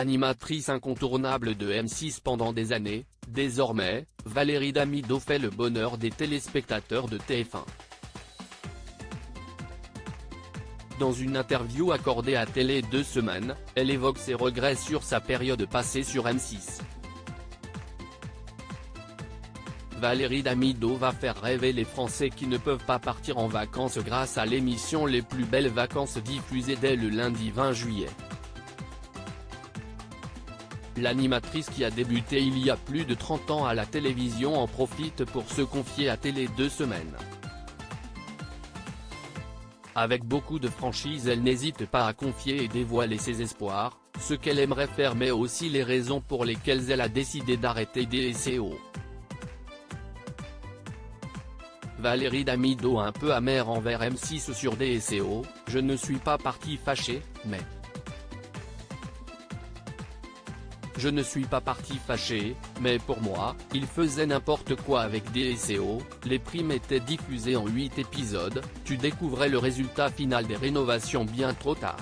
Animatrice incontournable de M6 pendant des années, désormais, Valérie Damido fait le bonheur des téléspectateurs de TF1. Dans une interview accordée à Télé 2 Semaines, elle évoque ses regrets sur sa période passée sur M6. Valérie Damido va faire rêver les Français qui ne peuvent pas partir en vacances grâce à l'émission Les plus belles vacances diffusée dès le lundi 20 juillet. L'animatrice qui a débuté il y a plus de 30 ans à la télévision en profite pour se confier à Télé 2 Semaines. Avec beaucoup de franchise, elle n'hésite pas à confier et dévoiler ses espoirs, ce qu'elle aimerait faire mais aussi les raisons pour lesquelles elle a décidé d'arrêter DSCO. Valérie Damido un peu amère envers M6 sur DSCO, « Je ne suis pas partie fâchée, mais… Je ne suis pas partie fâchée, mais pour moi, il faisait n'importe quoi avec DSCO, les primes étaient diffusées en 8 épisodes, tu découvrais le résultat final des rénovations bien trop tard. »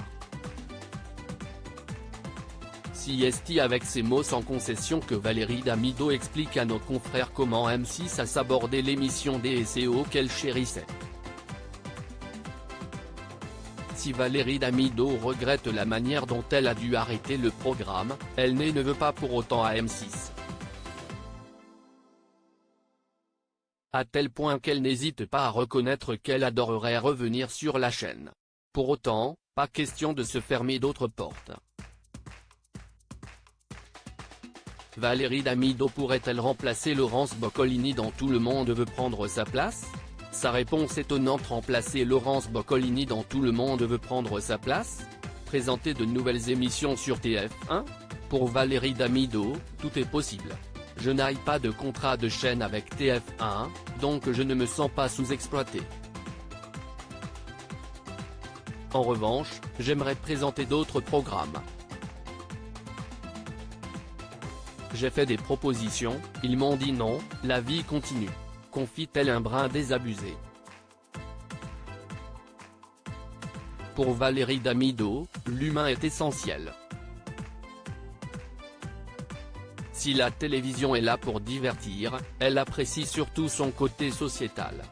C'est avec ces mots sans concession que Valérie Damido explique à nos confrères comment M6 a sabordé l'émission DSCO qu'elle chérissait. Si Valérie Damido regrette la manière dont elle a dû arrêter le programme, elle ne veut pas pour autant à M6. À tel point qu'elle n'hésite pas à reconnaître qu'elle adorerait revenir sur la chaîne. Pour autant, pas question de se fermer d'autres portes. Valérie Damido pourrait-elle remplacer Laurence Boccolini dans Tout le monde veut prendre sa place ? Sa réponse étonnante: remplacer Laurence Boccolini dans Tout le monde veut prendre sa place ? Présenter de nouvelles émissions sur TF1 ? Pour Valérie Damido, tout est possible. Je n'ai pas de contrat de chaîne avec TF1, donc je ne me sens pas sous-exploité. En revanche, j'aimerais présenter d'autres programmes. J'ai fait des propositions, ils m'ont dit non, la vie continue. Confie-t-elle un brin désabusé. Pour Valérie Damido, l'humain est essentiel. Si la télévision est là pour divertir, elle apprécie surtout son côté sociétal.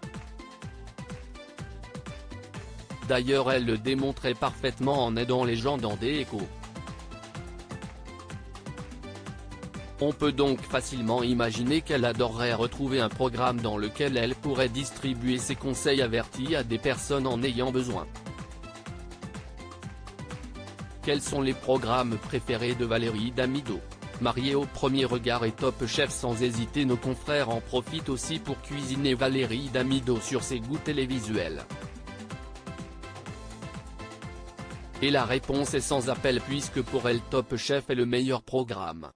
D'ailleurs, elle le démontrait parfaitement en aidant les gens dans des échos. On peut donc facilement imaginer qu'elle adorerait retrouver un programme dans lequel elle pourrait distribuer ses conseils avertis à des personnes en ayant besoin. Quels sont les programmes préférés de Valérie Damido ? Mariée au premier regard et Top Chef sans hésiter, nos confrères en profitent aussi pour cuisiner Valérie Damido sur ses goûts télévisuels. Et la réponse est sans appel puisque pour elle Top Chef est le meilleur programme.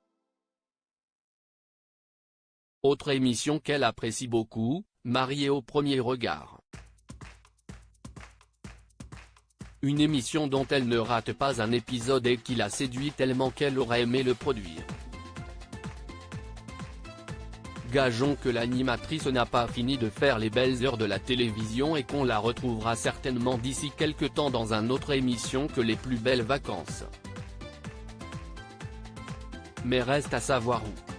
Autre émission qu'elle apprécie beaucoup, Mariée au premier regard. Une émission dont elle ne rate pas un épisode et qui l'a séduit tellement qu'elle aurait aimé le produire. Gageons que l'animatrice n'a pas fini de faire les belles heures de la télévision et qu'on la retrouvera certainement d'ici quelque temps dans une autre émission que Les plus belles vacances. Mais reste à savoir où.